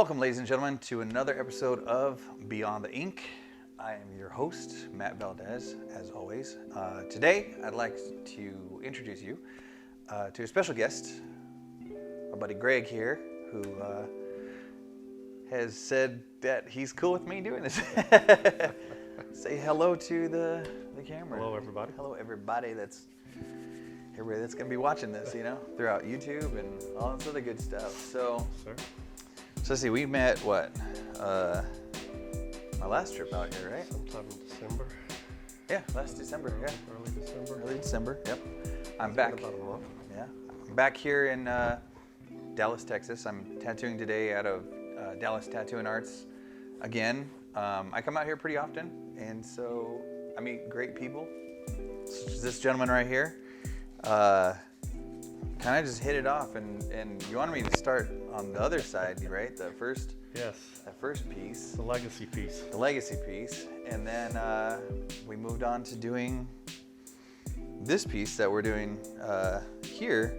Welcome, ladies and gentlemen, to another episode of Beyond the Ink. I am your host, Matt Valdez, as always. Today, I'd like to introduce you to a special guest, our buddy Greg here, who has said that he's cool with me doing this. Say hello to the camera. Hello, everybody. Hello, everybody that's going to be watching this, throughout YouTube and all this other good stuff. So let's see, we met, our last trip out here, right? Sometime in December. Yeah, last December, yeah. Early December, yep. I'm back. About a month. Yeah, I'm back here in Dallas, Texas. I'm tattooing today out of Dallas Tattoo and Arts again. I come out here pretty often, and so I meet great people. This gentleman right here kind of just hit it off, and you wanted me to start on the other side, right? The first piece. The legacy piece. The legacy piece. And then we moved on to doing this piece that we're doing here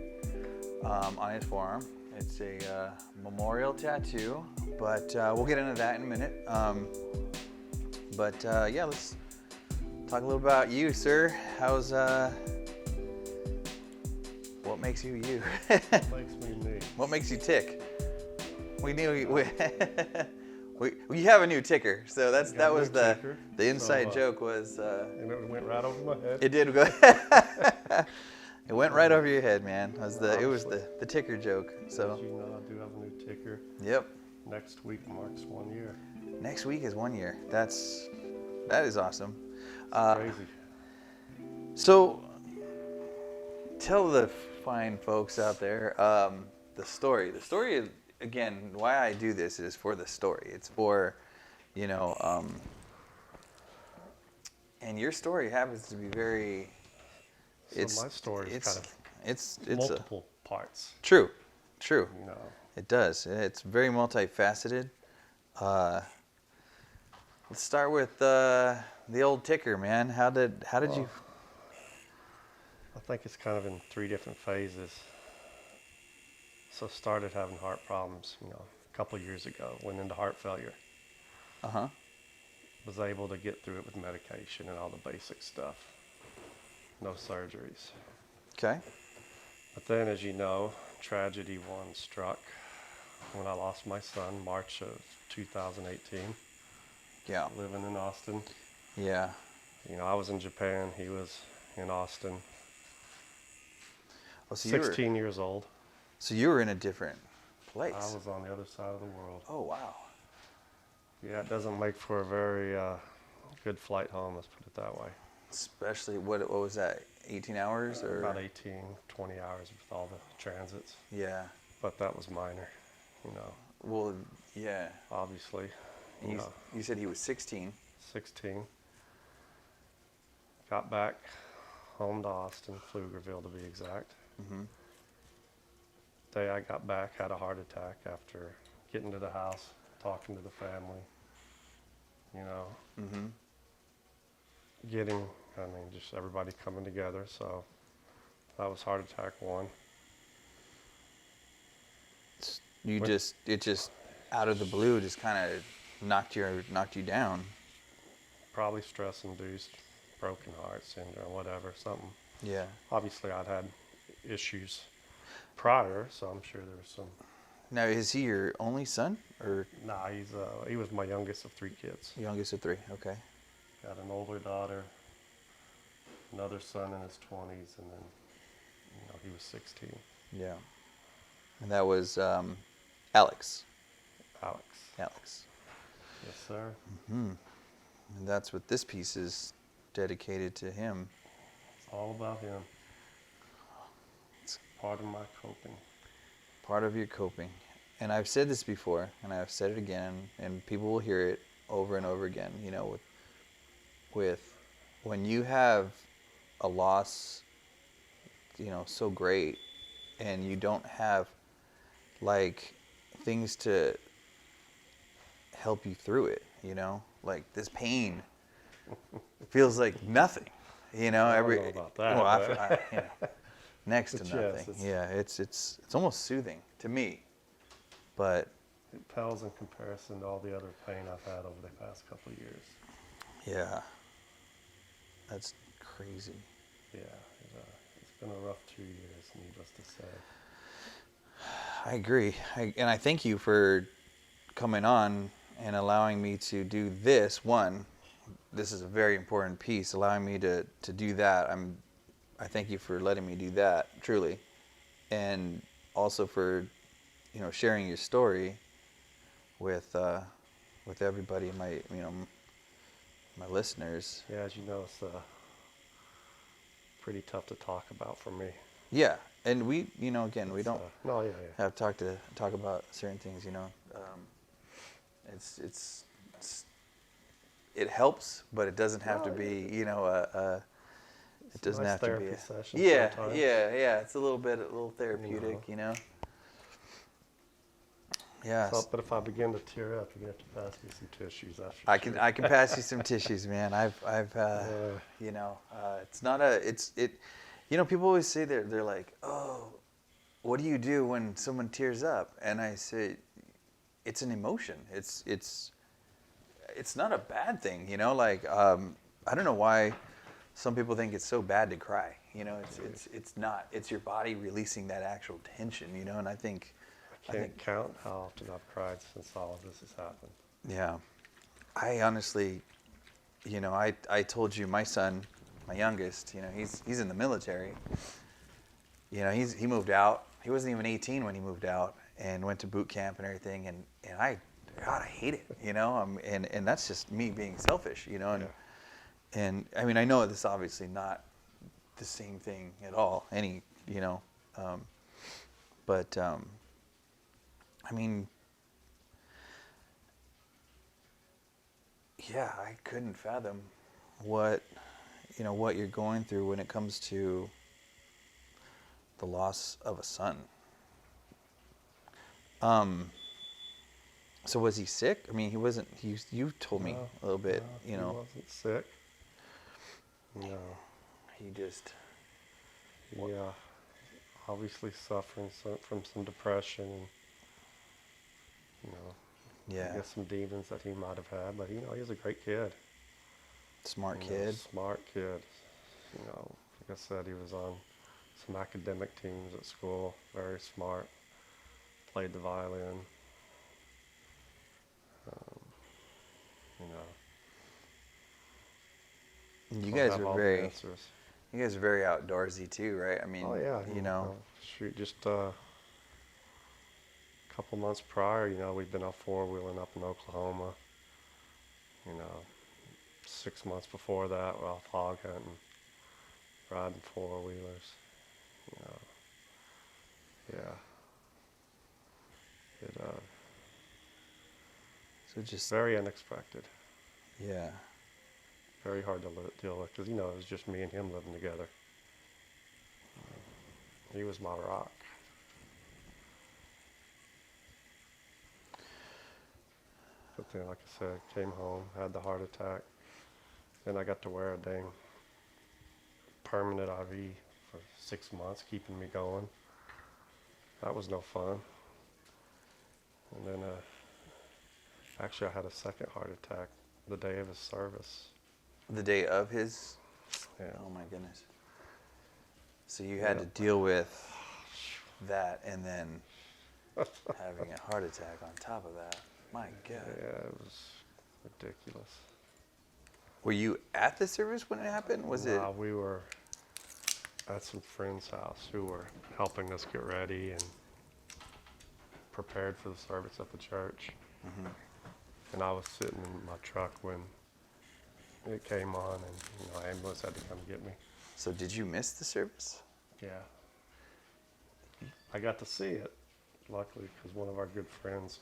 on his forearm. It's a memorial tattoo, but we'll get into that in a minute. Yeah, let's talk a little about you, sir. How's what makes you you? What makes me me? What makes you tick? We have a new ticker, so that was the inside joke was. And it went right over my head. It did go. It went right over your head, man. It was the ticker joke. So as you know, I do have a new ticker. Yep. Next week marks 1 year. Next week is 1 year. That is awesome. Crazy. So tell the fine folks out there the story. The story, again, why I do this is for the story. It's for, and your story happens to be very. My story is kind of it's multiple parts. True. It does. It's very multifaceted. Let's start with the old ticker, man. How did you? I think it's kind of in 3 different phases. So started having heart problems, a couple of years ago. Went into heart failure. Was able to get through it with medication and all the basic stuff. No surgeries. Okay. But then, as you know, tragedy one struck when I lost my son, March of 2018. Yeah. Living in Austin. Yeah. I was in Japan. He was in Austin. Oh, so 16 years old. So you were in a different place. I was on the other side of the world. Oh, wow. Yeah, it doesn't make for a very good flight home, let's put it that way. Especially, what was that, 18 hours? Or About 18, 20 hours with all the transits. Yeah. But that was minor, Well, yeah. Obviously. You said he was 16. 16. Got back home to Austin, Pflugerville to be exact. Mm-hmm. Day I got back, had a heart attack after getting to the house, talking to the family, Mm-hmm. just everybody coming together. So that was heart attack 1. It just out of the blue just kind of knocked you down. Probably stress-induced, broken heart syndrome, whatever, something. Yeah. Obviously, I'd had issues prior, so I'm sure there was some. Now, is he your only son, or? Nah, he was my youngest of 3 kids. Youngest of 3, okay. Got an older daughter, another son in his 20s, and then, he was 16. Yeah. And that was Alex. Alex. Yes, sir. Mm-hmm. And that's what this piece is dedicated to him. It's all about him. It's part of my coping. Part of your coping. And I've said this before, and I've said it again, and people will hear it over and over again, with when you have a loss, so great, and you don't have, things to help you through it, like this pain feels like nothing, I don't know about that. next to nothing. Yes, yeah, it's almost soothing to me, but it pales in comparison to all the other pain I've had over the past couple of years. Yeah. That's crazy. Yeah, it's been a rough 2 years, needless to say. I agree. And I thank you for coming on and allowing me to do this. One, this is a very important piece, allowing me to do that. I thank you for letting me do that, truly. And also for, sharing your story with everybody, my listeners. Yeah, as you know, it's pretty tough to talk about for me. Yeah, and we, again, we don't No, yeah. have talk about certain things. It's it helps, but it doesn't have to be, it doesn't Nice have to be. therapy session Yeah, sometimes. yeah. It's a little therapeutic, Yeah. So, but if I begin to tear up, you're gonna have to pass me some tissues. That's for I sure. can pass you some tissues, man. It's not people always say they're like, oh, what do you do when someone tears up? And I say, it's an emotion. It's not a bad thing, I don't know why some people think it's so bad to cry. It's not. It's your body releasing that actual tension, and I think I can't count how often I've cried since all of this has happened. Yeah. I honestly, I told you my son, my youngest, he's in the military. He moved out. He wasn't even 18 when he moved out and went to boot camp and everything. And I hate it, and that's just me being selfish, and I mean, I know this is obviously not the same thing at all, but I mean, yeah, I couldn't fathom what you're going through when it comes to the loss of a son. So was he sick? I mean, he wasn't. You told me a little bit. He wasn't sick. No. He just. Yeah. Obviously suffering from some depression and, Yeah. I guess some demons that he might have had, but he's a great kid. Smart kid. Smart kid. Like I said, he was on some academic teams at school. Very smart. Played the violin. You So guys have are all the very. answers. You guys are very outdoorsy too, right? I mean. Oh yeah. Shoot, just a couple months prior, we'd been out four-wheeling up in Oklahoma. 6 months before that, we're off hog hunting, riding four-wheelers. Yeah. It So just. very unexpected. Yeah. Very hard to deal with because it was just me and him living together. He was my rock. But then, like I said, came home, had the heart attack. Then I got to wear a dang permanent IV for 6 months, keeping me going. That was no fun. And then, actually, I had a second heart attack the day of his service. The day of his. Yeah. Oh my goodness. So you had to deal with that and then having a heart attack on top of that. My God. Yeah, it was ridiculous. Were you at the service when it happened? We were at some friend's house who were helping us get ready and prepared for the service at the church. Mm-hmm. And I was sitting in my truck when it came on, and ambulance had to come get me. So did you miss the service? Yeah. I got to see it, luckily, because one of our good friends,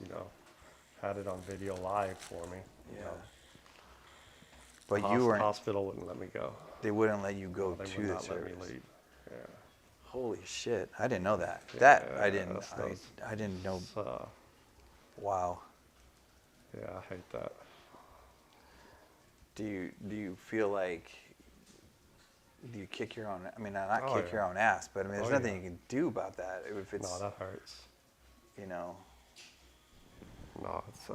had it on video live for me. But The hospital wouldn't let me go. They wouldn't let you go They to would the not service. let me leave. Yeah. Holy shit! I didn't know that. Yeah, I didn't. that's- I didn't know. So, Wow. yeah, I hate that. Do you feel like? Do you kick your own? I mean, not Oh, kick yeah. your own ass, but I mean, there's Oh, nothing yeah. you can do about that if it's. No, that hurts. No, it's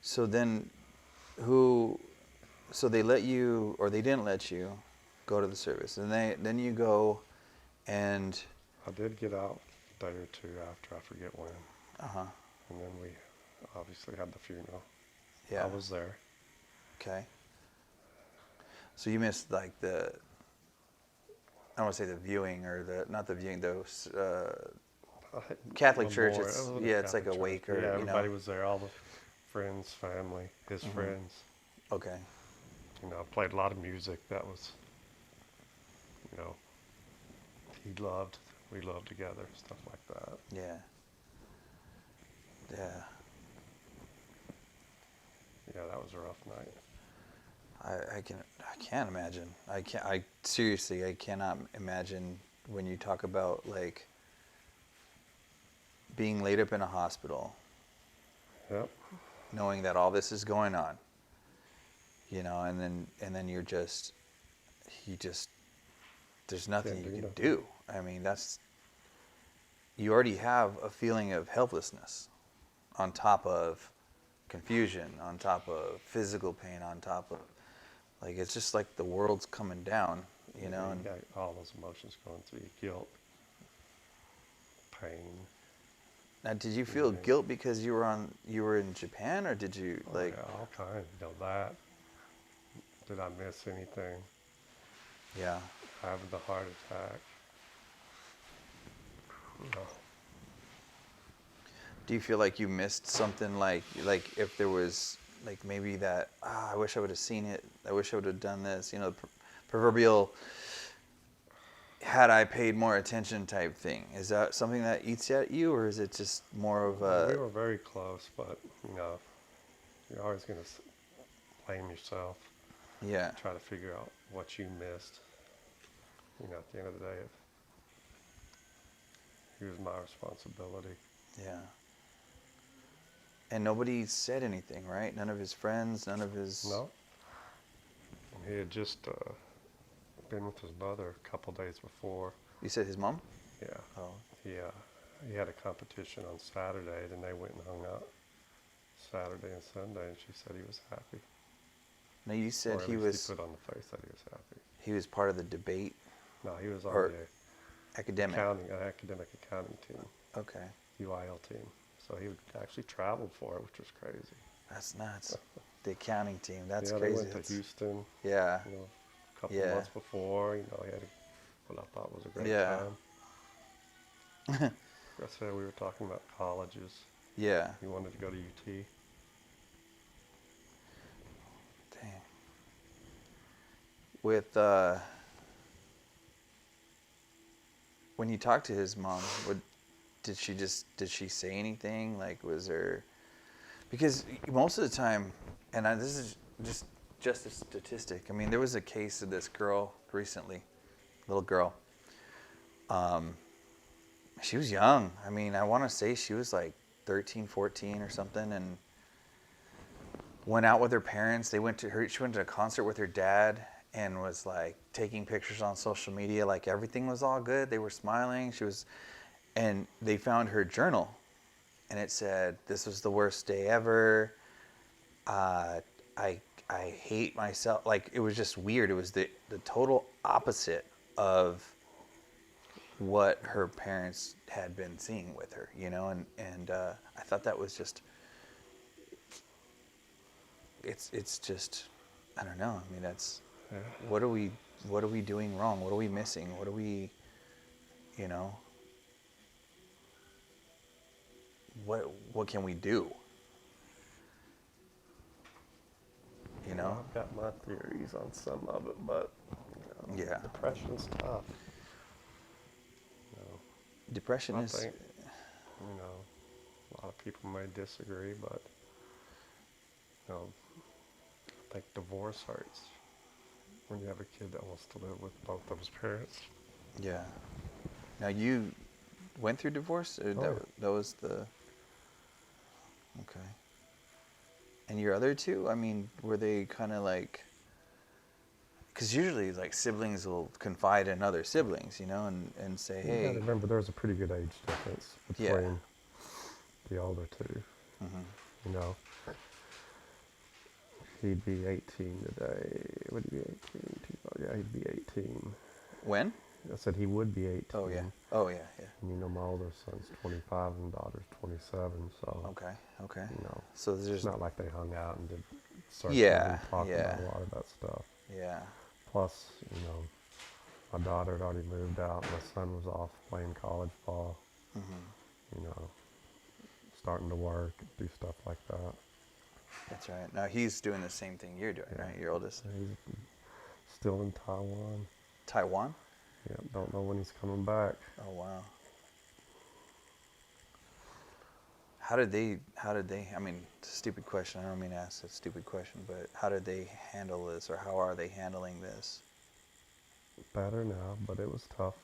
So then, who? So they let you, or they didn't let you, go to the service, and then you go, and I did get out a day or two after, I forget when, uh-huh, and then we obviously had the funeral. yeah, I was there. okay. So you missed like the, I don't want to say the viewing or the, not the viewing, those Catholic church. Memorial. It It's was a yeah, it's like Catholic a church. wake, Yeah, or you everybody know. was there. All the friends, family, his friends. Okay. You know, played a lot of music that was, you know, he loved. We loved together, stuff like that. Yeah. Yeah. Yeah, that was a rough night. I can't imagine. I seriously, I cannot imagine when you talk about like being laid up in a hospital, Yep. knowing that all this is going on, and then he just, there's nothing Can't you do can nothing. do. I mean, you already have a feeling of helplessness on top of confusion, on top of physical pain, on top of, like, it's just like the world's coming down, you know. You And got all those emotions going through you: guilt, pain. now, did you feel Yeah. guilt because you were in Japan, or did you Oh like? yeah, all kinds. You know that. Did I miss anything? Yeah. Having the heart attack. No. Do you feel like you missed something, like if there was like maybe that, I wish I would have seen it. I wish I would have done this. You know, the proverbial had I paid more attention type thing. Is that something that eats at you, or is it just more of We a, were very close, but you know, you're always going to blame yourself. yeah, Try to figure out what you missed. You know, at the end of the day, it was my responsibility. yeah. And nobody said anything, right? None of his friends, none of his. No. And he had just been with his mother a couple days before. You said his mom? Yeah. Oh, He had a competition on Saturday, then they went and hung out Saturday and Sunday, and she said he was happy. no. You said Or at he least was he put on the face that he was happy. he was part of the debate No, he was on or the academic. academic accounting team, Okay, UIL team. So he actually traveled for it, which was crazy. that's nuts. The accounting team. That's Yeah, crazy. they went to That's, Houston, yeah, you know, a couple Yeah. months before. You know, he had what I thought was a great Yeah. time. I said we were talking about colleges. yeah. He wanted to go to UT. Dang. With when you talked to his mom, did she say anything? Like, was there? Because most of the time, and this is just a statistic. I mean, there was a case of this girl recently, little girl. She was young. I mean, I want to say she was like 13, 14 or something, and went out with her parents. She went to a concert with her dad and was like taking pictures on social media, like everything was all good. They were smiling. And they found her journal, and it said, "This was the worst day ever. I hate myself." Like, it was just weird. It was the total opposite of what her parents had been seeing with her, and I thought that was just, it's just, I don't know. I mean, that's, Yeah. what are we doing wrong? What are we missing? What are we, you know, what can we do? You know? I've got my theories on some of it, but Yeah. depression's tough. You know, Depression I is, think, you know, a lot of people may disagree, but you know, I think divorce hurts when you have a kid that wants to live with both of his parents. yeah. Now, you went through divorce? Or Oh, yeah. that was the, okay. And your other two, I mean, were they kind of like, because usually like siblings will confide in other siblings, and say, You got to hey, remember there's a pretty good age difference Yeah. between the older two. Mm-hmm. You know, he'd be 18 today. Would he be 18? Yeah, he'd be 18. When? I said he would be 18. Oh, yeah. Oh, yeah, yeah. And you know, my older son's 25 and daughter's 27. So, Okay, okay. you know, So it's there's... not like they hung out and did searches Yeah, and talked yeah. about a lot of that stuff. Yeah. Plus, you know, my daughter had already moved out. My son was off playing college ball. Mm-hmm. You know, starting to work, do stuff like that. That's right. Now he's doing the same thing you're doing, Yeah. right? Your oldest. He's still in Taiwan. Taiwan? Yeah, don't know when he's coming back. Oh, wow. How did they, I mean, stupid question. I don't mean to ask a stupid question, but how did they handle this, or how are they handling this? Better now, but it was tough.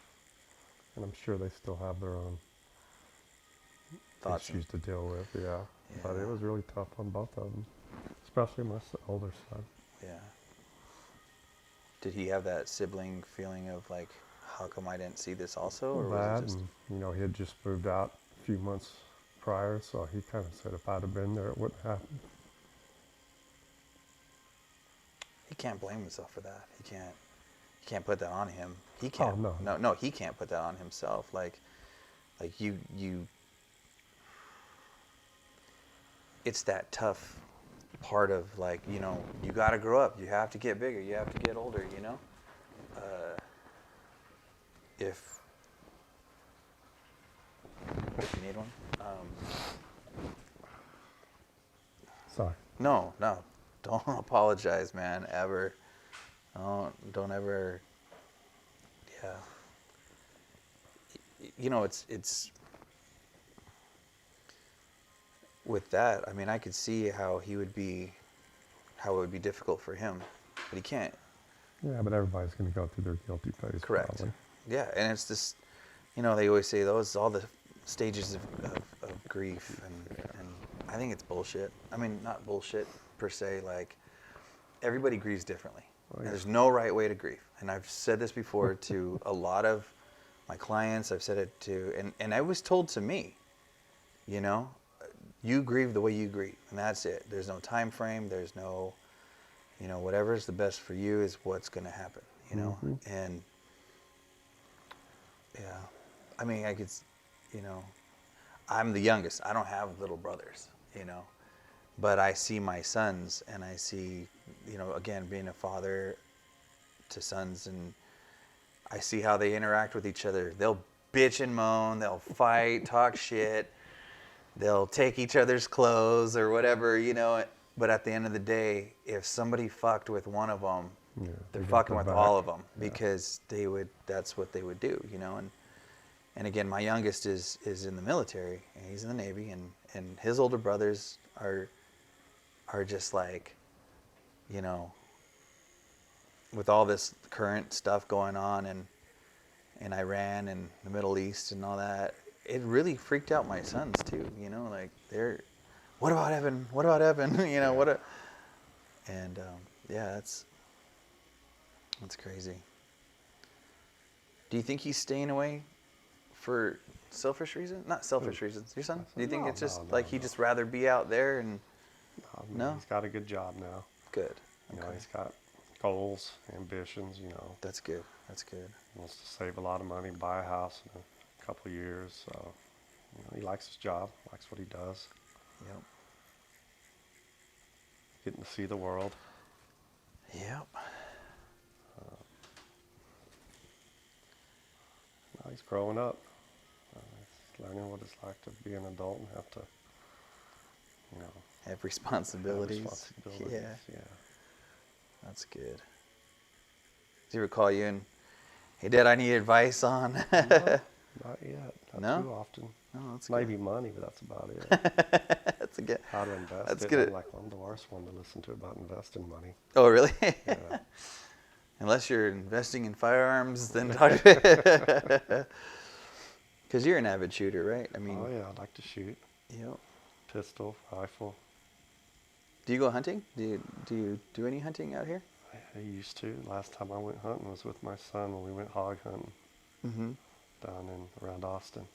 And I'm sure they still have their own Thoughts? issues to deal with, yeah. But Yeah. it was really tough on both of them, especially my older son. Yeah. Did he have that sibling feeling of like, how come I didn't see this also, or was That, it just... and, you know, he had just moved out a few months prior, so he kind of said if I'd have been there, it wouldn't happen. He can't blame himself for that. He can't put that on him. He can't. Oh, no. No, he can't put that on himself. Like you. It's that tough part of, like, you know, you got to grow up. You have to get bigger. You have to get older. You know. If you need one. Sorry. No. Don't apologize, man. Ever. Don't ever. Yeah. You know, it's with that. I mean, I could see how it would be difficult for him, but he can't. Yeah, but everybody's going to go through their guilty phase. Correct. Probably. Yeah, and it's this. You know, they always say those all the stages of grief, and I think it's bullshit. I mean, not bullshit per se. Like, everybody grieves differently. Oh, And yeah. there's no right way to grieve. And I've said this before to a lot of my clients. I've said it to, and I was told to me, you know, you grieve the way you grieve, and that's it. There's no time frame. There's no, you know, whatever's the best for you is what's going to happen, you know. Mm-hmm. And yeah, I mean, you know, I'm the youngest. I don't have little brothers, you know, but I see my sons, and I see, you know, again, being a father to sons, and I see how they interact with each other. They'll bitch and moan, they'll fight, talk shit, they'll take each other's clothes or whatever, you know, but at the end of the day, if somebody fucked with one of them, Yeah, they're they got fucking their with back. all of them, Yeah. because that's what they would do, you know. And again, my youngest is in the military, and he's in the Navy, and his older brothers are just like, you know, with all this current stuff going on in Iran and the Middle East and all that, it really freaked out my sons too, you know, like what about Evan? What about Evan? You know, yeah, that's crazy. Do you think he's staying away for selfish reasons? Not selfish reasons. Your son? Do you think it's just like he'd just rather be out there and... I mean, No? he's got a good job now. Good. You know, Okay. he's got goals, ambitions, you know. That's good. That's good. He wants to save a lot of money, buy a house in a couple of years. So, you know, he likes his job, likes what he does. Yep. Getting to see the world. Yep. Now he's growing up. He's learning what it's like to be an adult and have to, you know, Have responsibilities. have responsibilities. Yeah. Yeah. That's good. Does he ever call you and, hey, Dad, I need advice on? No, not yet. Not No? too often. No, that's Maybe good. money, but that's about it. That's a good. How to invest That's it. good. I'm like, I'm the worst one to listen to about investing money. Oh, really? Yeah. Unless you're investing in firearms, then talk. Because you're an avid shooter, right? I mean, Oh yeah, I like to shoot. Yep. Pistol, rifle. Do you go hunting? Do you do any hunting out here? I used to. Last time I went hunting was with my son when we went hog hunting Mm-hmm. down in around Austin.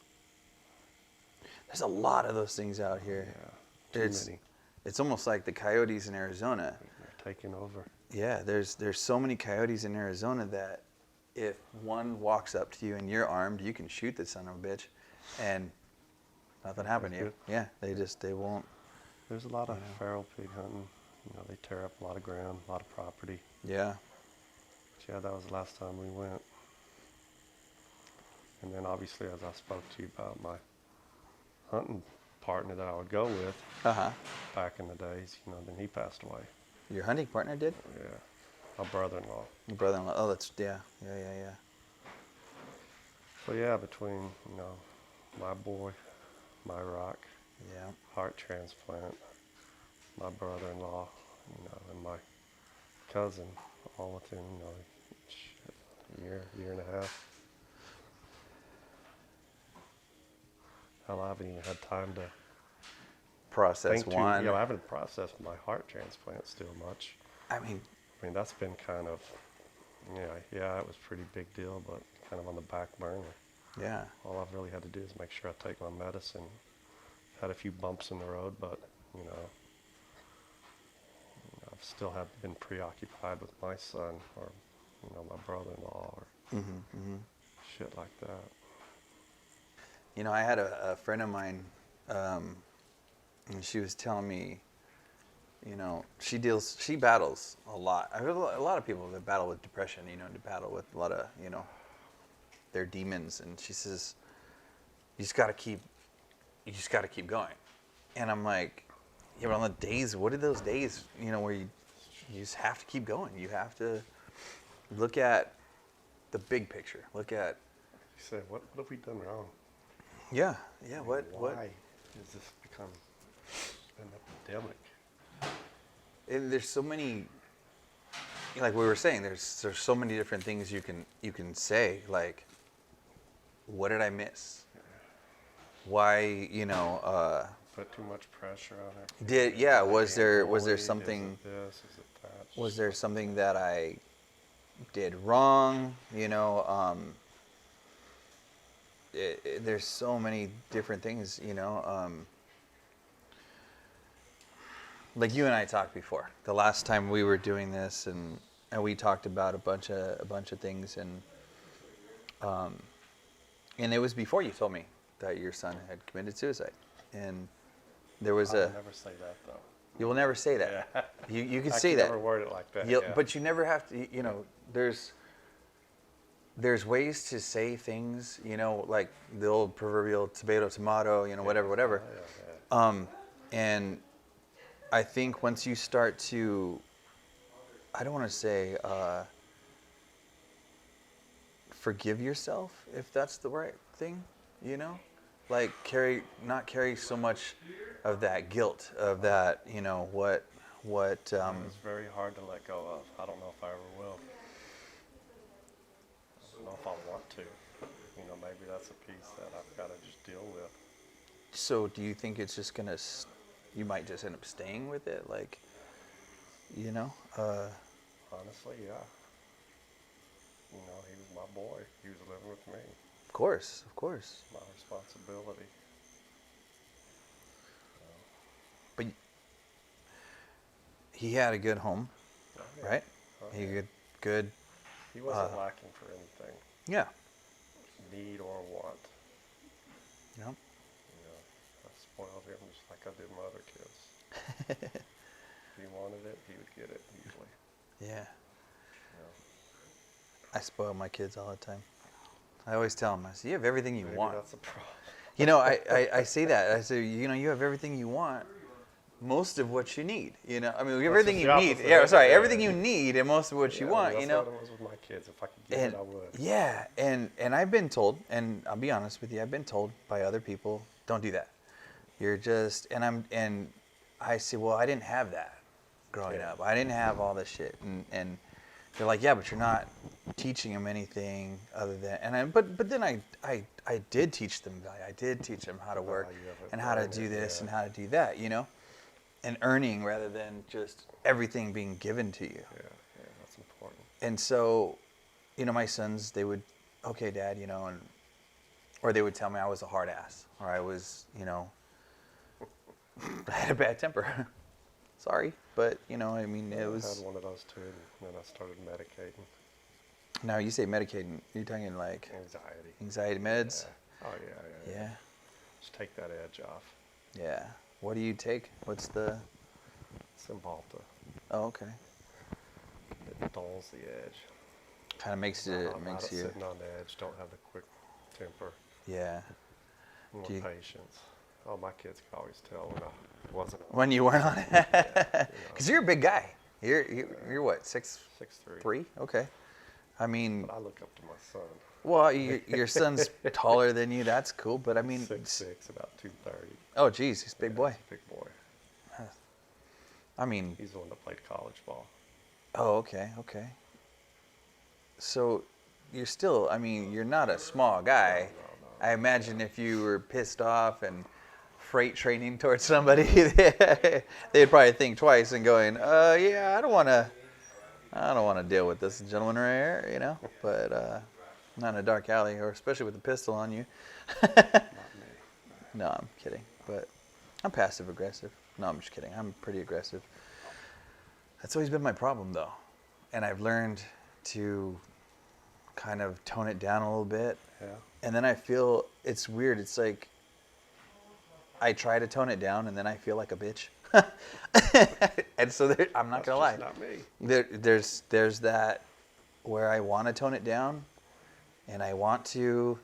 There's a lot of those things out here. Too It's many. it's almost like the coyotes in Arizona. They're taking over. Yeah, there's so many coyotes in Arizona that if one walks up to you and you're armed, you can shoot the son of a bitch, and nothing happened to you. Good. Yeah, they won't. There's a lot of feral pig hunting. They tear up a lot of ground, a lot of property. Yeah. But yeah, that was the last time we went. And then obviously, as I spoke to you about my hunting partner that I would go with Uh-huh. back in the days, then he passed away. Your hunting partner did? Yeah, my brother-in-law. Your brother-in-law. Oh, that's yeah. So yeah, between my boy, my rock, Yeah. heart transplant, my brother-in-law, and my cousin, all within a year and a half. Hell, I haven't even had time to Process think one. I haven't processed my heart transplant still much. I mean, That's been kind of, it was a pretty big deal, but kind of on the back burner. yeah. All I've really had to do is make sure I take my medicine. Had a few bumps in the road, but I've still have been preoccupied with my son or my brother-in-law or shit like that. I had a friend of mine, and she was telling me, she battles a lot. I have a lot of people that battle with depression, to battle with a lot of, their demons. And she says, you just got to keep going. And I'm like, yeah, but on the days, what are those days, where you just have to keep going. You have to look at the big picture. Look at. You say, what have we done wrong? Yeah. Why What? has this become an epidemic? And there's so many, like we were saying, there's so many different things you can say. Like, what did I miss? Why, Put too much pressure on it. Was there Is it something? this? Is it that? Was there something that I did wrong? There's so many different things, like you and I talked before. The last time we were doing this, and we talked about a bunch of things, and it was before you told me that your son had committed suicide, and there was I'll never say that though. You will never say that. Yeah. You can I say can that. never word it like that. But you never have to. There's ways to say things. Like the old proverbial tomato, whatever. Yeah. And I think once you start to, I don't want to say forgive yourself, if that's the right thing, like not carry so much of that guilt, of that, what. It's very hard to let go of. I don't know if I ever will. I don't know if I want to. Maybe that's a piece that I've got to just deal with. So do you think it's just gonna, you might just end up staying with it, like, Honestly, yeah. He was my boy. He was living with me. Of course. It's my responsibility. But he had a good home, Yeah. right? Oh, He yeah. good. He wasn't lacking for anything, Yeah. need or want. Yep. I spoiled him just like I did my other kids. If he wanted it, he would get it usually. Yeah. I spoil my kids all the time. I always tell them, I say, you have everything you Maybe want. that's a problem. I say that. I say, you have everything you want, most of what you need. I mean, you have everything you need. Yeah, sorry, everything you need and most of what you want. That's what it was with my kids. If I could get it, I would. Yeah, and I've been told, and I'll be honest with you, I've been told by other people, don't do that. You're just, and I say, well, I didn't have that growing up. I didn't have all this shit, and they're like, yeah, but you're not teaching them anything other than, but then I did teach them value. I did teach them how to work and how to do this and how to do that, and earning rather than just everything being given to you. Yeah, that's important. And so, my sons, they would, okay, Dad, or they would tell me I was a hard ass, or I was, I had a bad temper. Sorry, but I mean, it I was. had one of those too, and then I started medicating. Now you say medicating, you're talking like Anxiety. meds? Yeah. Oh yeah. Yeah. Just take that edge off. Yeah. What do you take? What's the? Cymbalta. Oh, okay. It dulls the edge. Kind of makes it Not makes you. sitting on the edge. Don't have the quick temper. Yeah. More patience. Oh, my kids could always tell when I wasn't. When you weren't on it, because you're a big guy. You're what, 6'3". 3? Okay. I mean, But I look up to my son. well, your son's taller than you. That's cool. But I mean, 6'6", about 230. Oh, geez, he's a big boy. He's a big boy. I mean, He's the one that played college ball. oh, okay. So you're still, I mean, you're not a small guy. No. I imagine if you were pissed off and freight training towards somebody, they'd probably think twice and going, yeah, I don't want to deal with this gentleman right here, but not in a dark alley, or especially with a pistol on you. Not me. No, I'm kidding, but I'm passive aggressive. No, I'm just kidding. I'm pretty aggressive. That's always been my problem, though, and I've learned to kind of tone it down a little bit. Yeah. And then I feel it's weird. It's like I try to tone it down, and then I feel like a bitch. And so I'm not gonna lie. Not me. There's that where I want to tone it down, and I want to,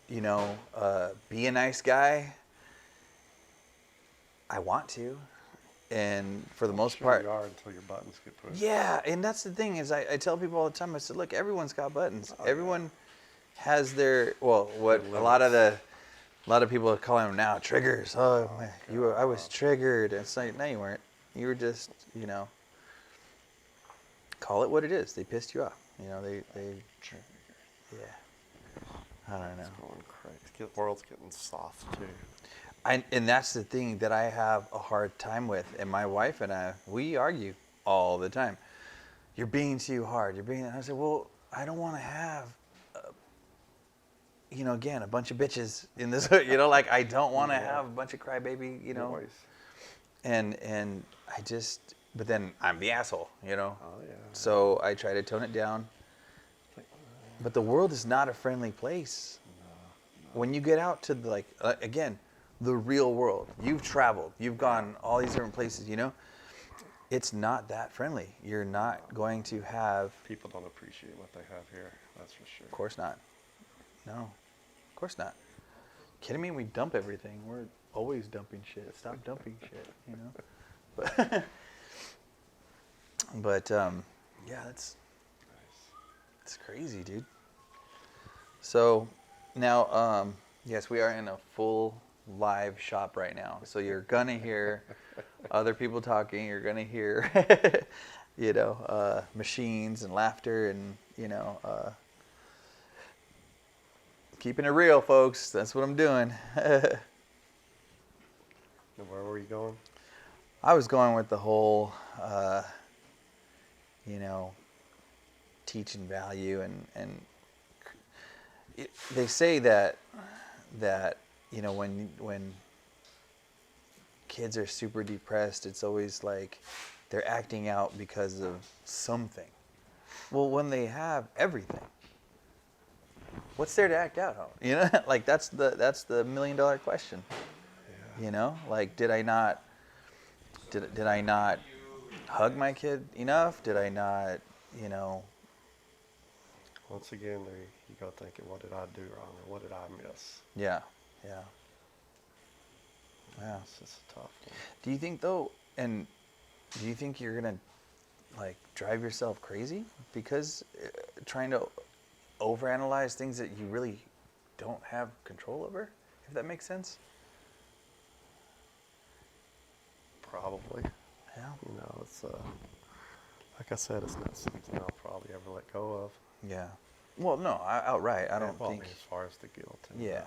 be a nice guy. I want to, and for the most part, you are until your buttons get pushed. yeah. And that's the thing is, I tell people all the time. I said, look, everyone's got buttons. Everyone has their what a lot of people are calling them now triggers. Oh, man, I was triggered. It's like, no, you weren't. You were just, call it what it is. They pissed you off. They yeah. I don't know. It's going crazy. The world's getting soft too. And that's the thing that I have a hard time with. And my wife and I, we argue all the time. You're being too hard. I said, well, I don't want to have, again, a bunch of bitches in this, like I don't want to have a bunch of crybaby, Noise. and I just, but then I'm the asshole, Oh yeah. So I try to tone it down. But the world is not a friendly place. No. When you get out to again, the real world, you've traveled, you've gone all these different places, it's not that friendly. You're not going to have. People don't appreciate what they have here. That's for sure. Of course not. No, of course not. Kidding me? We dump everything. We're always dumping shit. Stop dumping shit, But yeah, that's crazy, dude. So now, yes, we are in a full live shop right now. So you're gonna hear other people talking. You're gonna hear, machines and laughter and keeping it real, folks. That's what I'm doing. And where were you going? I was going with the whole, teaching value and they say that when kids are super depressed, it's always like they're acting out because of something. Well, when they have everything, what's there to act out on? Like that's the $1 million question. Yeah. Like did I not hug my kid enough? Did I not, Once again, you go thinking, what did I do wrong or what did I miss? Yeah. It's just a tough one. Do you think though, and do you think you're gonna drive yourself crazy because trying to overanalyze things that you really don't have control over? If that makes sense. Probably. Yeah. It's like I said, it's not something I'll probably ever let go of. Yeah. Well, no, outright. I don't think. As far as the guilt and Yeah.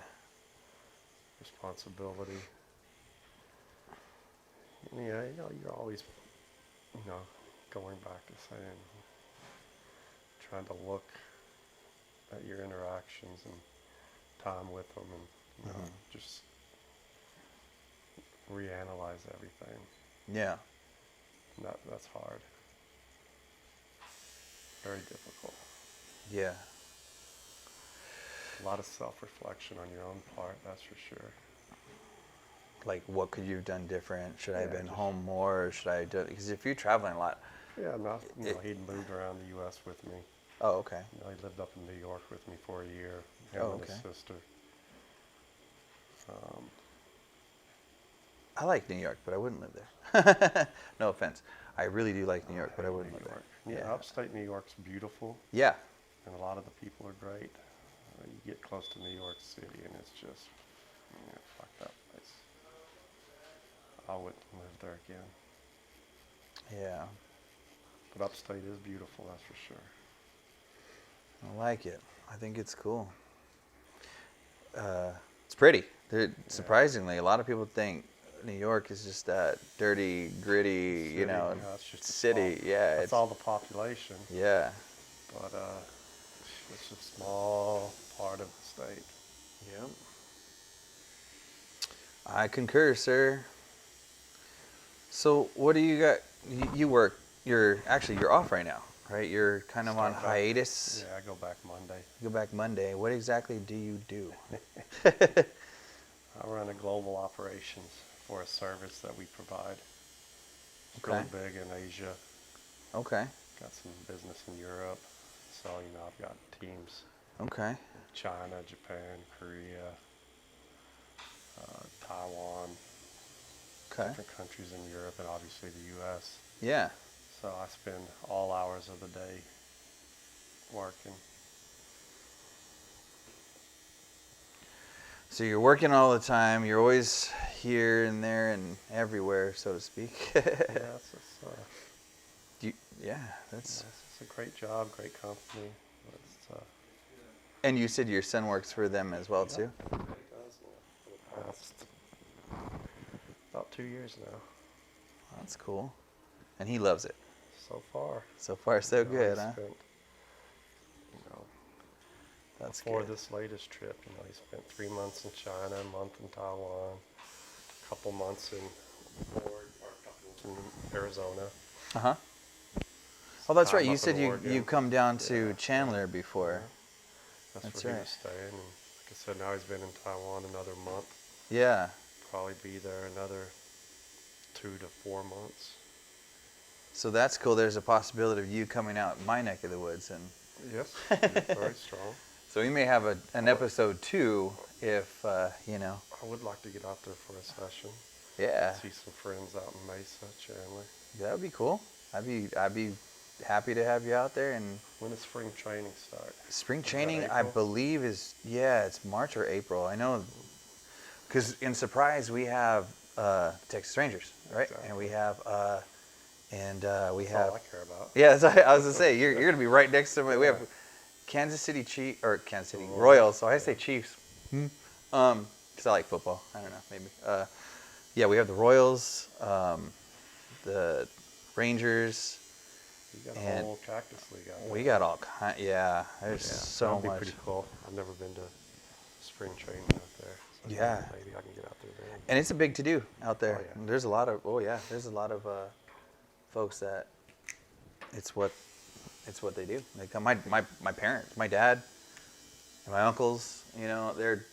Responsibility. Yeah, you're always, going back and saying, trying to look at your interactions and time with them, and Just reanalyze everything. Yeah. And that's hard. Very difficult. Yeah. A lot of self-reflection on your own part, that's for sure. Like, what could you have done different? Should I have Yeah, been just- home more? Or should I do? Because if you're traveling a lot. Yeah, he'd moved around the U.S. with me. Oh, okay. He lived up in New York with me for a year, him Oh, and okay. his sister. I like New York, but I wouldn't live there. No offense. I really do like New York, but I wouldn't live there. Yeah, upstate New York's beautiful, Yeah. and a lot of the people are great. You get close to New York City, and it's just, fuck that place. I wouldn't live there again. Yeah. But upstate is beautiful, that's for sure. I like it. I think it's cool. It's pretty. Surprisingly, a lot of people think New York is just that dirty, gritty, City, it's just a city. small- Yeah. That's all the population, Yeah. but it's a small part of the state. Yep. I concur, sir. So, what do you got? You work. You're off right now, right? You're kind of on Start back. hiatus. Yeah, I go back Monday. You go back Monday. What exactly do you do? I run a global operations for a service that we provide. It's Okay. really big in Asia. Okay. Got some business in Europe. So, I've got teams Okay. in China, Japan, Korea, Taiwan, Okay. different countries in Europe, and obviously the U.S. Yeah. So I spend all hours of the day working. So you're working all the time. You're always here and there and everywhere, so to speak. Yeah, That's. it's a great job, great company. It's, And you said your son works for them as well, too. it does, for the past about 2 years now. That's cool. And he loves it. So far. So far, so good, He huh? spent, That's before good. this latest trip, he spent 3 months in China, a month in Taiwan, a couple months in Arizona. Uh huh. Oh, that's right. Time You up said in you Oregon. come down to Yeah. Chandler before. That's That's where he right. was staying. And like I said, now he's been in Taiwan another month. Yeah. Probably be there another 2 to 4 months. So that's cool. There's a possibility of you coming out my neck of the woods, and Yes, very strong. so we may have an episode 2 if you know. I would like to get out there for a session. Yeah. See some friends out in Mesa, Chandler. That would be cool. I'd be happy to have you out there. And When does spring training start? spring Is that training, I April? believe, it's March or April. I know, because in Surprise we have Texas Rangers, right? Exactly. And we have we That's have. all I care about. Yeah, I was gonna say you're gonna be right next to me. We have Kansas City Kansas City Royals. So I say Chiefs. Because I like football. I don't know, maybe. Yeah, we have the Royals, the Rangers. You got a And whole cactus league out there. We got all kind. Yeah, there's Yeah, so that'd be much. pretty cool. I've never been to spring training out there. So Yeah. Maybe I can get out there then. And it's a big to do out there. Oh, yeah. There's a lot of folks that it's what they do. They come. My parents, my dad, and my uncles. They're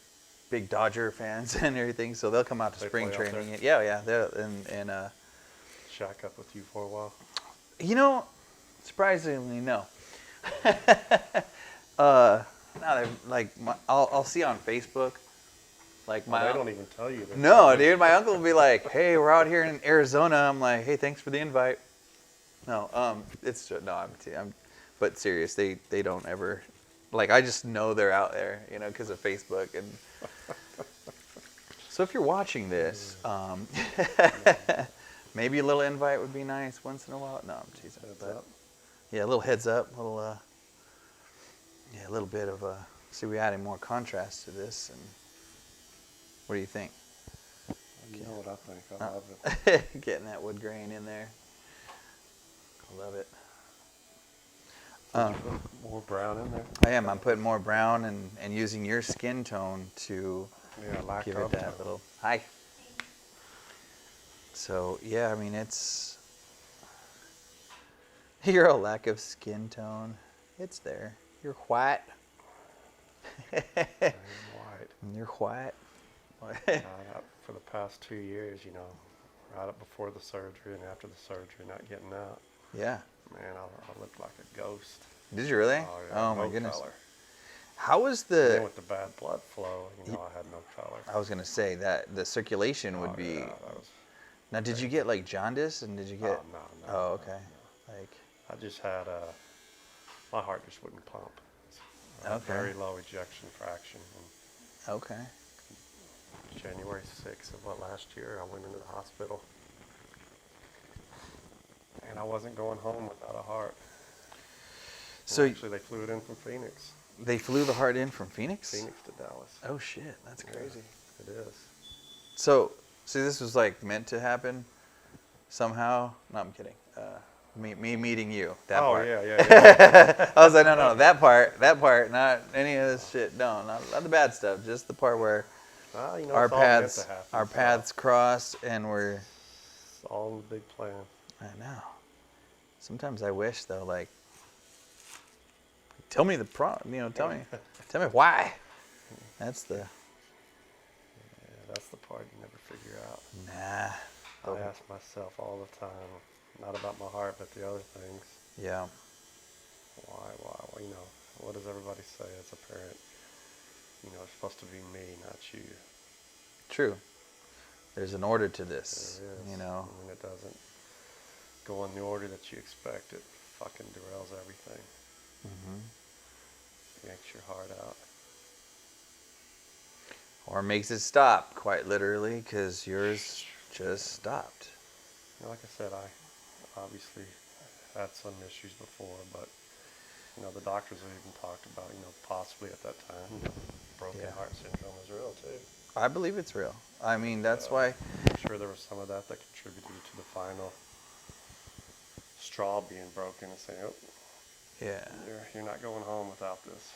big Dodger fans and everything. So they'll come out to They spring play out training. there? Yeah. And Shack up with you for a while. surprisingly, no. No, I'll see on Facebook. Like They my don't even tell you. That No, dude, my uncle will be like, "Hey, we're out here in Arizona." I'm like, "Hey, thanks for the invite." No, but serious. They don't ever, like, I just know they're out there, because of Facebook. And so if you're watching this, maybe a little invite would be nice once in a while. No, I'm teasing. Heads But up. yeah, a little heads up, a little bit of see, we adding more contrast to this. And what do you think? You know what I think. I love it. Getting that wood grain in there. I love it. Did you put more brown in there? I am. I'm putting more brown and using your skin tone to Yeah, lack Give it of that tone. little hi. So yeah, I mean it's you're a lack of skin tone. It's there. You're white. I am white. You're white. For the past 2 years, right up before the surgery and after the surgery, not getting out, Yeah. man, I looked like a ghost. Did you really? Oh yeah, Oh my no goodness. color. How was And then the? with the bad blood flow, I had no color. I was gonna say that the circulation would Oh be. yeah, that was Now, did you crazy. get like jaundice and did you get? Oh no, no, Oh, no, okay. no. Like, I just had my heart just wouldn't pump. I had okay. very low ejection fraction. Okay. And January 6th of last year, I went into the hospital, and I wasn't going home without a heart. So Actually, they flew it in from Phoenix. they flew the heart in from Phoenix? Phoenix to Dallas. Oh shit, that's crazy. Yeah, it is. So, see, this was like meant to happen somehow. No, I'm kidding. Me meeting you. That Oh part. yeah, yeah. I was like, no, that part, not any of this shit. No, not the bad stuff. Just the part where Well, our it's all meant paths, to happen, our so paths crossed, and we're. It's all in the big plan. I know. Sometimes I wish though, like, tell me the tell me why. That's the. Yeah, that's the part you never figure out. Nah. I ask myself all the time, not about my heart, but the other things. Yeah. Why? What does everybody say as a parent? It's supposed to be me, not you. True. There's an order to this. There is. You know. When it doesn't go in the order that you expect, it fucking derails everything. Yanks your heart out. Or makes it stop, quite literally, because yours just stopped. Like I said, I obviously had some issues before, but the doctors have even talked about, possibly at that time, broken Yeah. heart syndrome is real too. I believe it's real. I mean, that's why. I'm sure there was some of that contributed to the final straw being broken and saying, "Oh, Yeah. you're not going home without this."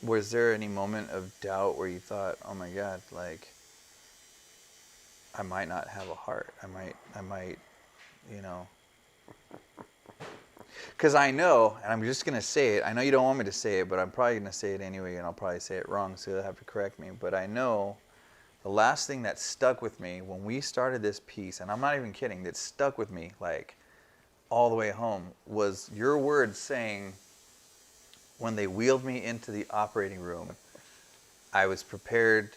Was there any moment of doubt where you thought, "Oh my God, like, I might not have a heart. I might, Because I know, and I'm just gonna say it. I know you don't want me to say it, but I'm probably gonna say it anyway, and I'll probably say it wrong, so you'll have to correct me. But I know the last thing that stuck with me when we started this piece, and I'm not even kidding, that stuck with me like all the way home, was your words saying, when they wheeled me into the operating room, I was prepared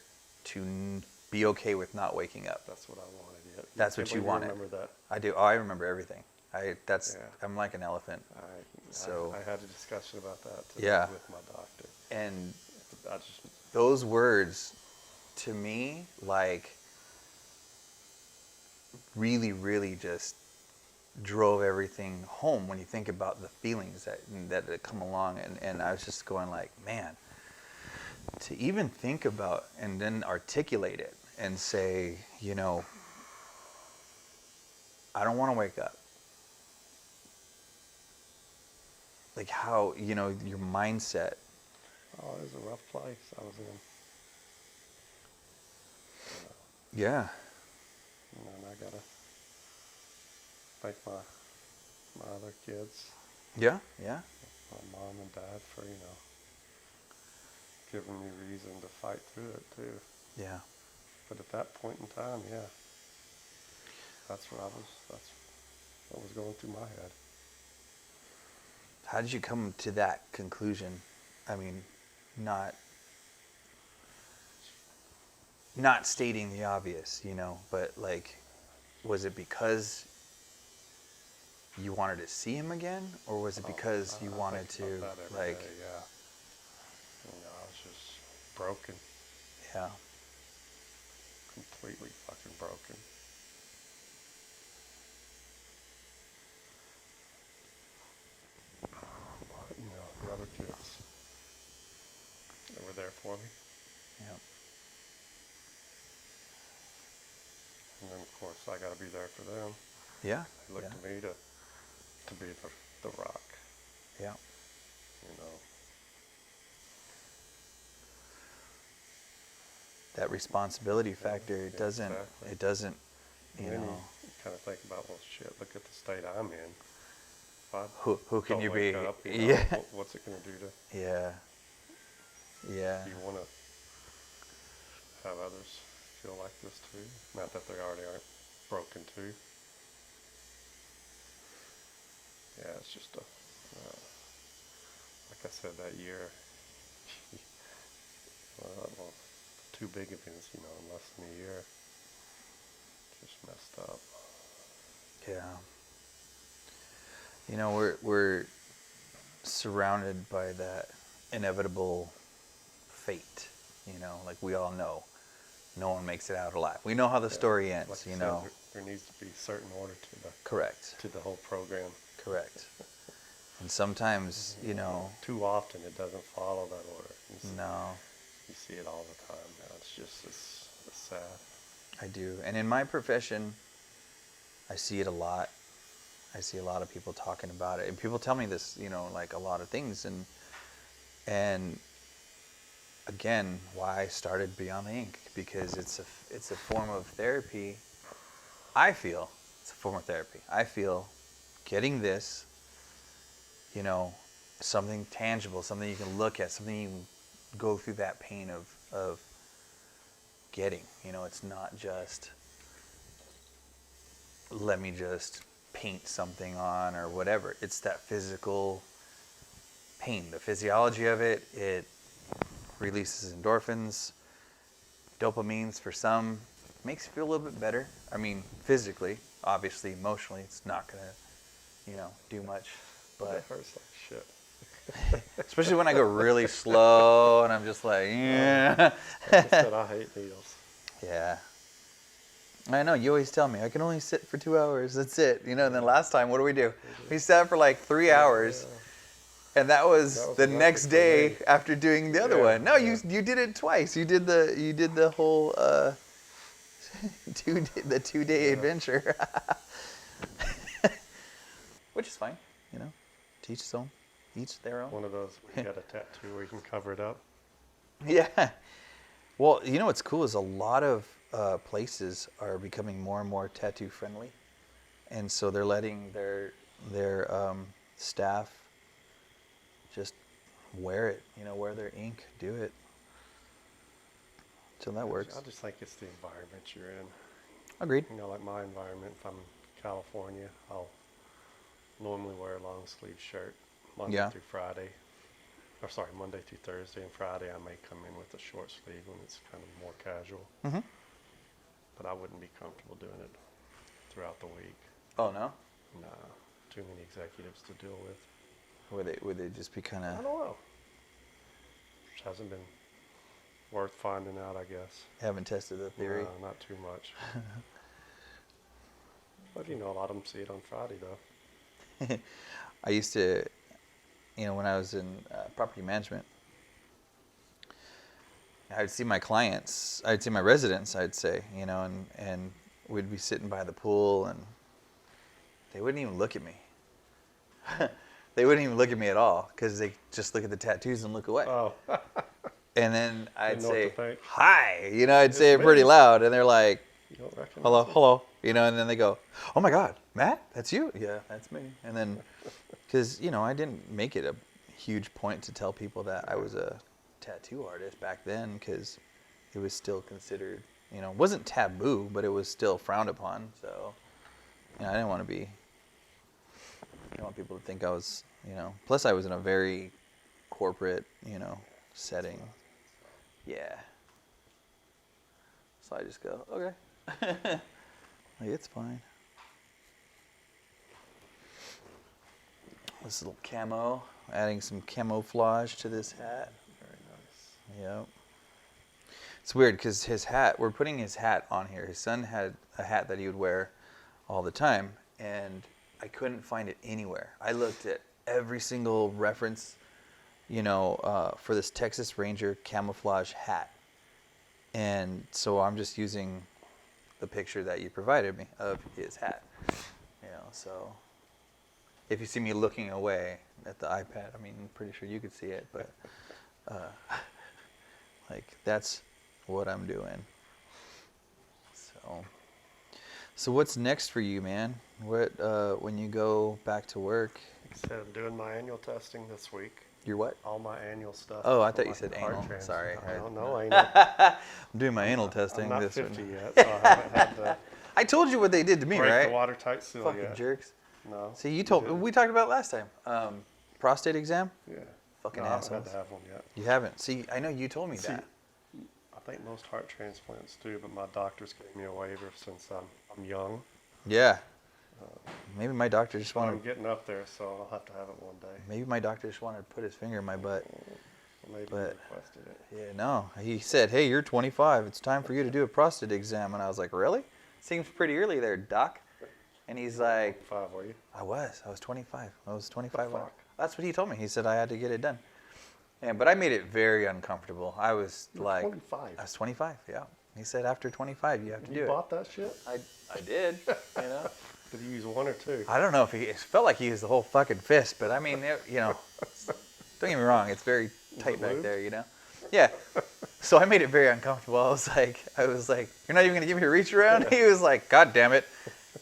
to be okay with not waking up. That's what I wanted. Yeah. That's what you wanted. Remember that? I do. Oh, I remember everything. Yeah. I'm like an elephant. I had a discussion about that today Yeah. with my doctor. And I just those words, to me, like, really, really just drove everything home when you think about the feelings that come along. And I was just going like, man, to even think about and then articulate it and say, I don't want to wake up. Like how, your mindset. Oh, it was a rough place I was in. Yeah. And I gotta thank my other kids, Yeah. Yeah. my mom and dad, for giving me reason to fight through it too. Yeah. But at that point in time, yeah, that's what was going through my head. How did you come to that conclusion? I mean, not stating the obvious, but like, was it because you wanted to see him again, or was it because you wanted to, think about that every like, day, yeah. I was just broken, yeah, completely fucking broken. The other kids, they were there for me. yeah, And then, of course, I got to be there for them. yeah, They look to me to be the rock, yeah. that responsibility factor. It doesn't. Exactly. It doesn't. And You then know, you kind of think about, well, shit, look at the state I'm in. If I who can don't you wake be? up, you know, Yeah. what's it going to do to Yeah. Yeah. you want to have others feel like this too? Not that they already aren't broken too. Yeah, it's just like I said, that year, well, two big events, you know, in less than a year, just messed up. Yeah. You know, we're surrounded by that inevitable fate. You know, like we all know, no one makes it out alive. We know how the Yeah, story ends. like You said, know. there needs to be certain order Correct. to the whole program. Correct. And sometimes, you know, Too often it doesn't follow that order. no, You see it all the time now. It's just it's sad. I do. And in my profession, I see it a lot. I see a lot of people talking about it, and people tell me this, you know, like a lot of things, and again, why I started Beyond the Ink, because it's a form of therapy. I feel it's a form of therapy. I feel getting this, you know, something tangible, something you can look at, something you can go through that pain of getting. You know, it's not just let me just paint something on or whatever. It's that physical pain, the physiology of it. It releases endorphins, dopamines for some, makes you feel a little bit better. I mean, physically, obviously, emotionally, it's not gonna, you know, do much. But But it hurts like shit. especially when I go really slow and I'm just like, yeah. Like I said, I hate needles. Yeah. I know, you always tell me, I can only sit for 2 hours, that's it. You know, and then last time, what do? We sat for like 3 hours, and that was That was the a record next for day me. after doing the other Yeah, one. No, yeah. you did it twice. You did the whole the 2 day Yeah. adventure. Which is fine, you know. To each his own, each their own. One of those where you got a tattoo where you can cover it up. Yeah. Well, you know what's cool is a lot of places are becoming more and more tattoo friendly, and so they're letting their staff just wear it. You know, wear their ink, do it. So that works. I just think it's the environment you're in. Agreed. You know, like my environment, if I'm in California, I'll normally wear a long sleeve shirt Monday Yeah. through Friday. Or sorry, Monday through Thursday, and Friday I may come in with a short sleeve when it's kind of more casual. Mm-hmm. But I wouldn't be comfortable doing it throughout the week. Oh no. Nah, too many executives to deal with. Would they just be kind I of don't know. Just hasn't been worth finding out, I guess. haven't tested the theory? No, not too much. But you know, a lot of them see it on Friday though. I used to, you know, when I was in property management, I'd see my clients, I'd see my residents, I'd say, you know, and we'd be sitting by the pool and they wouldn't even look at me. They wouldn't even look at me at all because they just look at the tattoos and look away. Oh, And then I'd Didn't know what say, to think. hi, you know, I'd It's say it pretty me. loud and they're like, you don't recognize hello, me? hello, you know, and then they go, oh my God, Matt, that's you? Yeah, that's me. And then, because, you know, I didn't make it a huge point to tell people that I was a tattoo artist back then because it was still considered, you know, it wasn't taboo, but it was still frowned upon. So, you know, I didn't want people to think I was, you know, plus I was in a very corporate, you know, setting. Yeah. So I just go, okay. Like, it's fine. This little camo, adding some camouflage to this hat. Very nice. Yep. It's weird because his hat, we're putting his hat on here. His son had a hat that he would wear all the time, and I couldn't find it anywhere. I looked at every single reference, you know, for this Texas Ranger camouflage hat. And so I'm just using the picture that you provided me of his hat. You know, so if you see me looking away at the iPad, I mean, I'm pretty sure you could see it, but like that's what I'm doing. So what's next for you, man? What when you go back to work? Instead of doing my annual testing this week, You're what? all my annual stuff. Oh, I for thought you my said heart anal. Sorry. I don't know anal. I'm doing my anal testing. I'm not this 50 one. yet, so I haven't had to I told you what they did to me, break right? the watertight seal Fucking yet. jerks. No. See, you told didn't? we talked about it last time. Prostate exam. Yeah. Fucking No, I haven't had assholes. to have one yet. You haven't. See, I know you told me See, that. I think most heart transplants do, but my doctors gave me a waiver since I'm young. Yeah. Maybe my doctor just But I'm wanted. getting up there, so I'll have to have it one day. Maybe my doctor just wanted to put his finger in my butt. Maybe But- you requested it. Yeah, no. He said, "Hey, you're 25. It's time for you to do a prostate exam." And I was like, "Really? Seems pretty early there, doc." And he's like, 5, were you? I was 25. I was 25. fuck? That's what he told me. He said I had to get it done. But I made it very uncomfortable. I was You're like, 25. I was 25. Yeah. He said after 25 you have to do You it. bought that shit? I did. You know. Did you use one or two? I don't know if it felt like he used the whole fucking fist, but I mean, don't get me wrong. It's very tight back lubed? there, you know. Yeah. So I made it very uncomfortable. I was like, you're not even gonna give me a reach around. He was like, God damn it.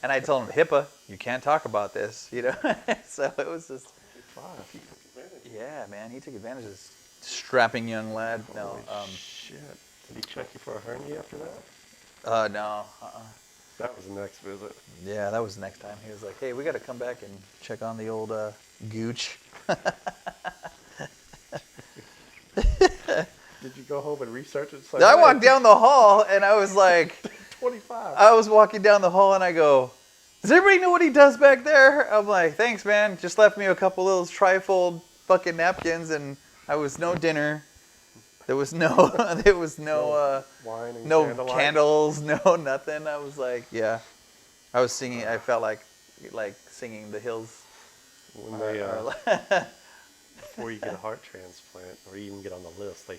And I told him, HIPAA, you can't talk about this, you know. So it was just, 5. You took advantage. yeah, man. He took advantage of this strapping young lad. No, Holy shit. Did he check you for a hernia after that? no. That was the next visit. Yeah, that was the next time. He was like, hey, we got to come back and check on the old gooch. Did you go home and research it? It's like, I hey, walked down the hall and I was like, 25. I was walking down the hall and I go, does everybody know what he does back there? I'm like, thanks, man. Just left me a couple little trifold fucking napkins and I was no dinner. There was no Wine and no candlelight. candles, no nothing. I was like, yeah. I was singing. I felt like singing The Hills. When they, before you get a heart transplant or even get on the list, they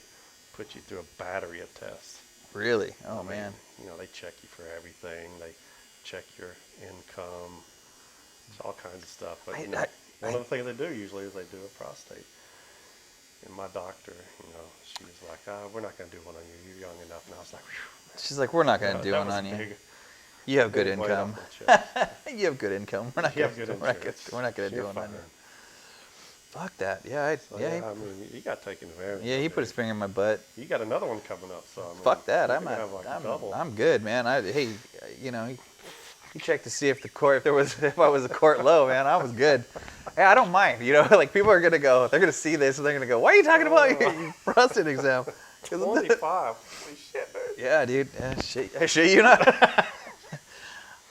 put you through a battery of tests. Really? Oh I mean, man. You know, they check you for everything. They check your income. It's all kinds of stuff. But you know, one of the things they do usually is they do a prostate. And my doctor, you know, she was like, we're not going to do one on you. You're young enough. And I was like, whew. She's like, we're not gonna do That one was on you. big. You have good Big weight income. off my chest. You have good income. We're not You gonna. have good We're not insurance. gonna do You're one on fine. you. Fuck that. Yeah. So, Yeah. I mean, you got taken advantage Yeah. of, He put his dude. finger in my butt. You got another one coming up, so I mean, Fuck that. you're I'm gonna not. have like double. I'm good, man. Hey, he checked to see if if I was a court low, man. I was good. Hey, I don't mind. You know, like people are gonna go. They're gonna see this and they're gonna go, why are you talking about your prostate exam? 25. Holy shit, dude. Yeah, dude. Shit, you not.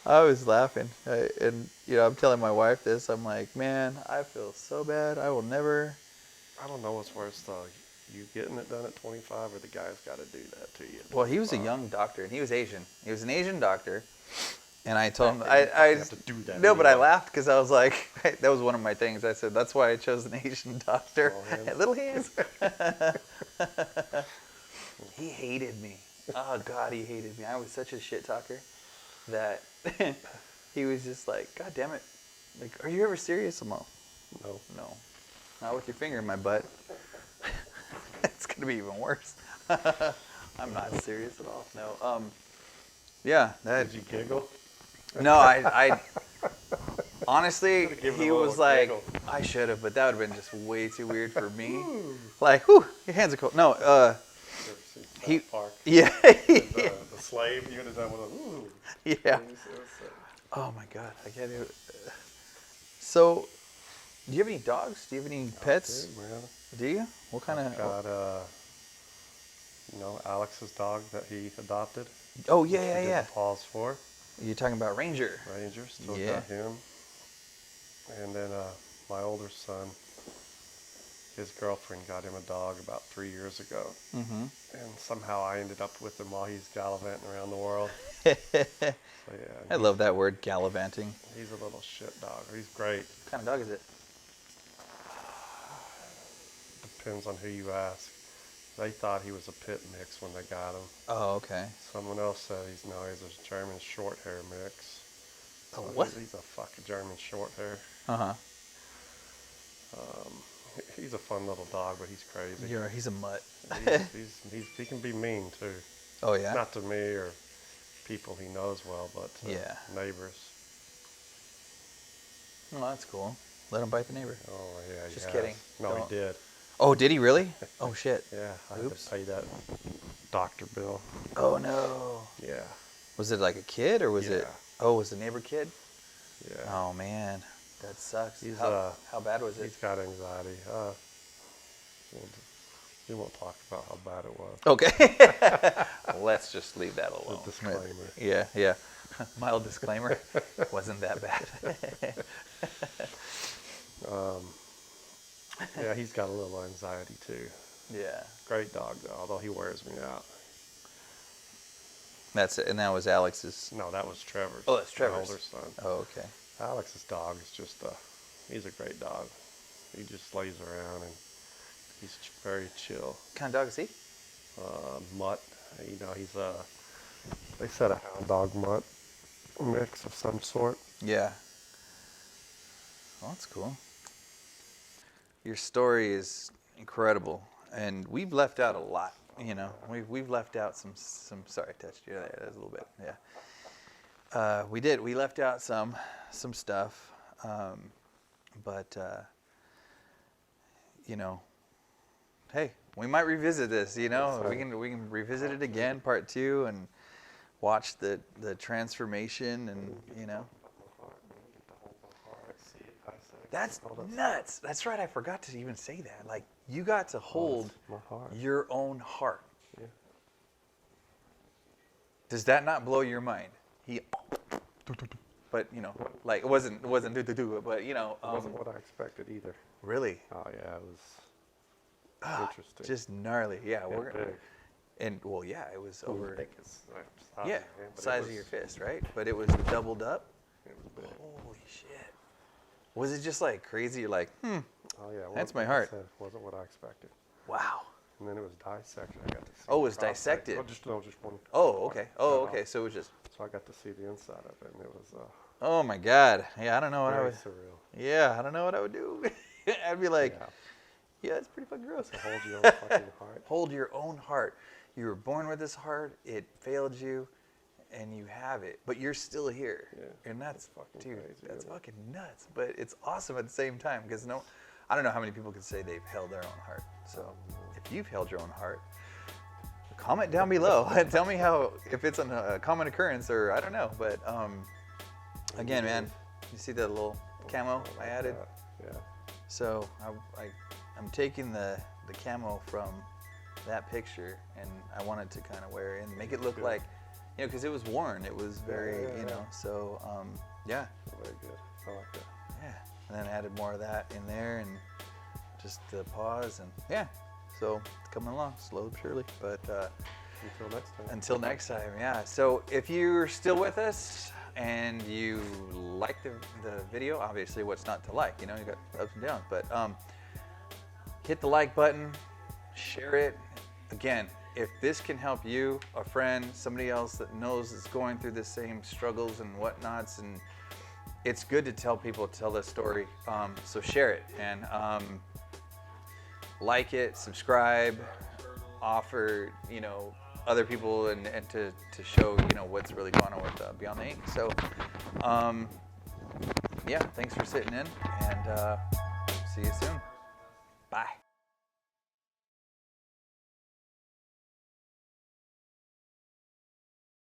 I was laughing, and I'm telling my wife this. I'm like, man, I feel so bad. I will never. I don't know what's worse though. You getting it done at 25 or the guy's got to do that to you? Well, he was a young doctor, and he was Asian. He was an Asian doctor, and I told him, You I have to do that no, but I anyway. laughed because I was like, that was one of my things. I said that's why I chose an Asian doctor. Small hands. Little hands. He hated me. Oh God, he hated me. I was such a shit talker that he was just like, God damn it. Like, are you ever serious? I'm like, no, not with your finger in my butt. It's gonna be even worse. I'm not serious at all. No. Yeah. Did you giggle? No, I honestly, Should've given he him a was little like, giggle. I should have, but that would have been just way too weird for me. Like, whew, your hands are cold. No, You ever seen South he, Park? yeah, The slave, you would have done with a ooh. yeah. It was, Oh my God, I can't even. So, do you have any dogs? Do you have any pets? dude, man. Do you? What kind of? Got Alex's dog that he adopted. Oh We yeah, did yeah. the paws for You're talking about Ranger. Ranger. Still Yeah. got him. And then my older son, his girlfriend got him a dog about 3 years ago. Mm-hmm. And somehow I ended up with him while he's gallivanting around the world. So yeah, I love that word, gallivanting. he's a little shit dog. He's great. What kind of dog is it? Depends on who you ask. They thought he was a pit mix when they got him. Oh, okay. Someone else said he's a German short hair mix. A So what? He's a fucking German short hair. Uh-huh. He's a fun little dog, but he's crazy. He's a mutt. He can be mean too. Oh yeah. Not to me or people he knows well, but to Yeah. neighbors. Oh, that's cool. Let him bite the neighbor. Oh yeah, Just yeah. kidding. No, Don't. he did. Oh, did he really? Oh shit. Yeah, I had Oops. to pay that doctor bill. Oh no. Yeah, Was it like a kid or was it? Yeah. Oh, was the neighbor kid? yeah. Oh man, that sucks. He's How bad was it? he's got anxiety. We won't talk about how bad it was. Okay. Let's just leave that alone. A disclaimer. Yeah, yeah. Mild disclaimer. Wasn't that bad. Yeah, he's got a little anxiety too. Yeah. Great dog though, although he wears me out. That's it. And that was Alex's. No, that was Trevor's. Oh, that's my Trevor's. older son. Oh, okay. Alex's dog is just he's a great dog. He just lays around and he's very chill. What kind of dog is he? Mutt, he's they said a hound dog mutt mix of some sort. Yeah. Well, that's cool. Your story is incredible, and we've left out a lot. You know, we've left out some. Sorry, I touched you there. That was a little bit. Yeah. We did. We left out some stuff, but you know, hey, we might revisit this. You know, That's right. we can revisit it again, part 2, and watch the transformation, and you know. That's nuts. That's right. I forgot to even say that. Like, you got to hold my heart. your own heart. Yeah. Does that not blow your mind? But you know, like it wasn't do, but you know, It wasn't what I expected either. really, Oh yeah, it was interesting. just gnarly. Yeah, Yeah, we're big. and well, yeah, it was over. Big as size Yeah, of your hand, but it size of was- your fist, right? But it was doubled up. It was big. Holy shit! Was it just like crazy? You're like, Oh yeah, That's wasn't- my like I heart. said, wasn't what I expected. wow. And then it was dissection. I got to see. Oh, it the was prostate. dissected. Well, just one. Oh, part okay. cut Oh, off. okay. So it was just. So I got to see the inside of it, and it was Oh my God. Yeah, I don't know what I very would. surreal. Yeah, I don't know what I would do. I'd be like, Yeah. yeah, it's pretty fucking gross. To hold your own fucking heart. Hold your own heart. You were born with this heart. It failed you, and you have it, but you're still here. Yeah, And that's fucking dude, crazy, that's isn't it? fucking nuts. But it's awesome at the same time because I don't know how many people could say they've held their own heart. So if you've held your own heart, comment down below and tell me if it's a common occurrence or I don't know. But again, man, you see that little camo I added? Yeah. So I'm taking the camo from that picture and I wanted to kind of wear it and make it look Good. like, you know, because it was worn. It was very, Yeah. you know, so yeah, Very good. I like that. yeah. And then added more of that in there and just the pause and yeah. So it's coming along slowly but surely. But Until next time. yeah. So if you're still with us and you like the video, obviously what's not to like, you know, you got ups and downs, but hit the like button, share it. Again, if this can help you, a friend, somebody else that knows is going through the same struggles and whatnots, and it's good to tell the story. So share it and like it, subscribe, offer, you know, other people and to show, you know, what's really going on with Beyond the Ink. So, yeah, thanks for sitting in and see you soon. Bye.